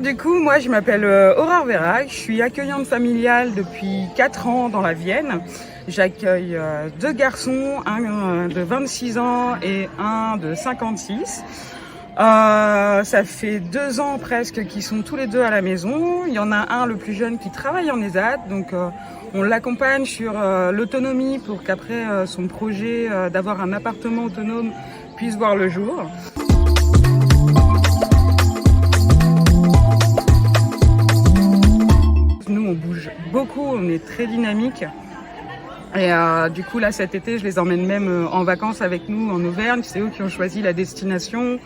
du coup, moi je m'appelle Aurore Vérac, je suis accueillante familiale depuis 4 ans dans la Vienne. J'accueille 2 garçons, un de 26 ans et un de 56. Ça fait 2 ans presque qu'ils sont tous les deux à la maison. Il y en a un, le plus jeune, qui travaille en ESAT, donc on l'accompagne sur l'autonomie pour qu'après son projet d'avoir un appartement autonome puisse voir le jour. Nous, on bouge beaucoup, on est très dynamique. Et du coup, là, cet été, je les emmène même en vacances avec nous en Auvergne. C'est eux qui ont choisi la destination.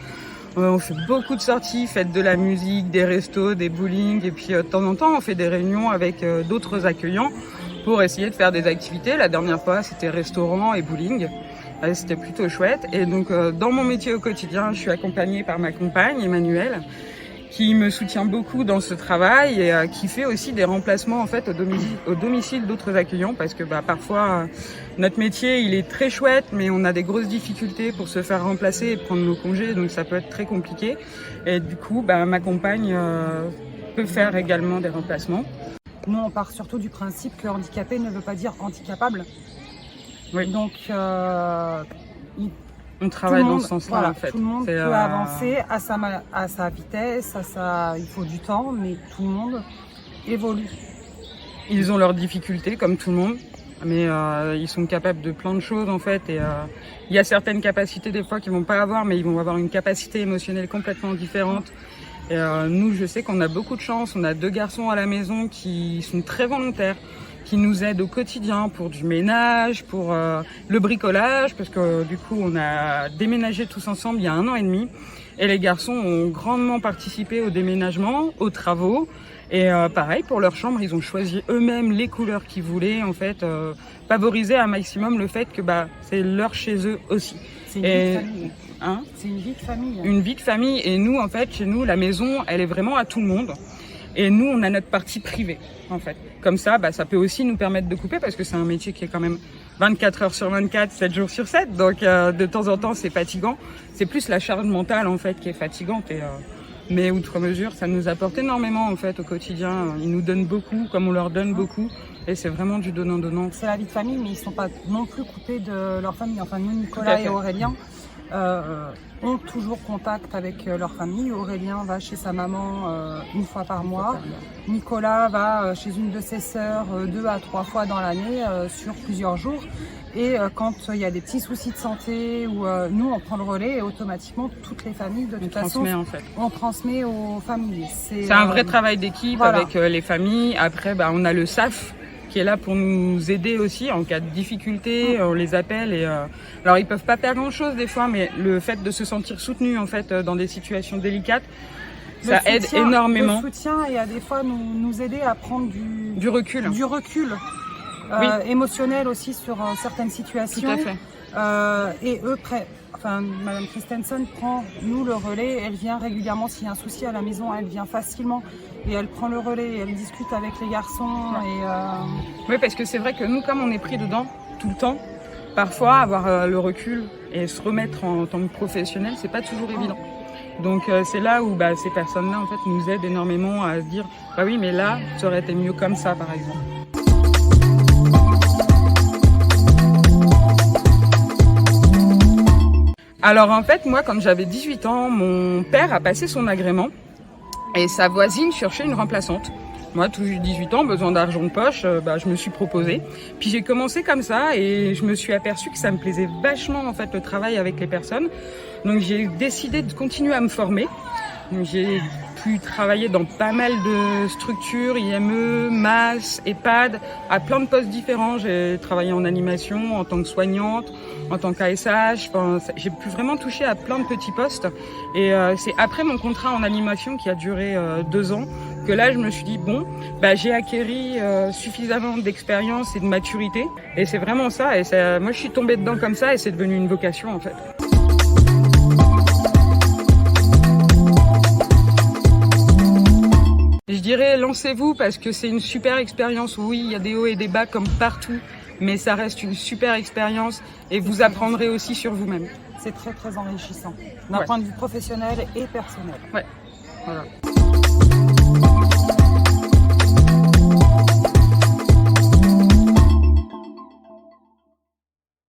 On fait beaucoup de sorties, fête de la musique, des restos, des bowling. Et puis, de temps en temps, on fait des réunions avec d'autres accueillants pour essayer de faire des activités. La dernière fois, c'était restaurant et bowling. C'était plutôt chouette. Et donc, dans mon métier au quotidien, je suis accompagnée par ma compagne, Emmanuelle, qui me soutient beaucoup dans ce travail et qui fait aussi des remplacements en fait au domicile d'autres accueillants parce que parfois notre métier il est très chouette mais on a des grosses difficultés pour se faire remplacer et prendre nos congés, donc ça peut être très compliqué et du coup ma compagne peut faire également des remplacements. Nous on part surtout du principe que handicapé ne veut pas dire handicapable. Oui. Donc on travaille dans ce sens-là, voilà, en fait. Tout le monde peut avancer à sa vitesse, il faut du temps, mais tout le monde évolue. Ils ont leurs difficultés, comme tout le monde, mais ils sont capables de plein de choses, en fait. Et il y a certaines capacités, des fois, qu'ils vont pas avoir, mais ils vont avoir une capacité émotionnelle complètement différente. Et nous, je sais qu'on a beaucoup de chance. On a 2 garçons à la maison qui sont très volontaires, qui nous aident au quotidien pour du ménage, pour le bricolage, parce que du coup on a déménagé tous ensemble il y a 1 an et demi et les garçons ont grandement participé au déménagement, aux travaux et pareil pour leur chambre, ils ont choisi eux-mêmes les couleurs qu'ils voulaient, en fait favoriser un maximum le fait que c'est leur chez eux aussi. C'est une vie de famille. C'est une vie de famille. Une vie de famille et nous en fait chez nous la maison elle est vraiment à tout le monde. Et nous, on a notre partie privée, en fait. Comme ça, ça peut aussi nous permettre de couper parce que c'est un métier qui est quand même 24 heures sur 24, 7 jours sur 7. Donc, de temps en temps, c'est fatigant. C'est plus la charge mentale, en fait, qui est fatigante. Mais outre mesure, ça nous apporte énormément, en fait, au quotidien. Ils nous donnent beaucoup, comme on leur donne beaucoup. Et c'est vraiment du donnant-donnant. C'est la vie de famille, mais ils ne sont pas non plus coupés de leur famille. Enfin, nous, Nicolas et Aurélien, ont toujours contact avec leur famille. Aurélien va chez sa maman 1 fois par mois. Nicolas va chez une de ses sœurs 2 à 3 fois dans l'année sur plusieurs jours. Et quand il y a des petits soucis de santé, ou nous on prend le relais et automatiquement toutes les familles de toute façon on transmet aux familles. C'est un vrai travail d'équipe avec les familles. Après on a le SAF qui est là pour nous aider aussi en cas de difficulté, on les appelle et alors ils peuvent pas faire grand chose des fois, mais le fait de se sentir soutenu en fait dans des situations délicates, ça aide énormément. Le soutien et à des fois nous aider à prendre du recul. Émotionnel aussi sur certaines situations. Tout à fait. Et eux, Madame Christensen prend nous le relais, elle vient régulièrement s'il y a un souci à la maison, elle vient facilement et elle prend le relais et elle discute avec les garçons. Oui, parce que c'est vrai que nous, comme on est pris dedans tout le temps, parfois avoir le recul et se remettre en tant que professionnel, c'est pas toujours évident. Donc c'est là où ces personnes-là en fait nous aident énormément à se dire oui, mais là, ça aurait été mieux comme ça, par exemple. Alors en fait, moi, quand j'avais 18 ans, mon père a passé son agrément et sa voisine cherchait une remplaçante. Moi, tout 18 ans, besoin d'argent de poche, je me suis proposée. Puis j'ai commencé comme ça et je me suis aperçue que ça me plaisait vachement en fait le travail avec les personnes. Donc j'ai décidé de continuer à me former. Donc, j'ai pu travailler dans pas mal de structures, IME, MAS, EHPAD, à plein de postes différents. J'ai travaillé en animation, en tant que soignante, en tant qu'ASH. J'ai pu vraiment toucher à plein de petits postes. Et c'est après mon contrat en animation qui a duré 2 ans que là, je me suis dit, j'ai acquéri suffisamment d'expérience et de maturité. Et c'est vraiment ça. Et moi, je suis tombée dedans comme ça et c'est devenu une vocation, en fait. Je dirais lancez-vous parce que c'est une super expérience. Oui, il y a des hauts et des bas comme partout, mais ça reste une super expérience et vous apprendrez aussi sur vous-même. C'est très très enrichissant d'un point de vue professionnel et personnel. Ouais, voilà.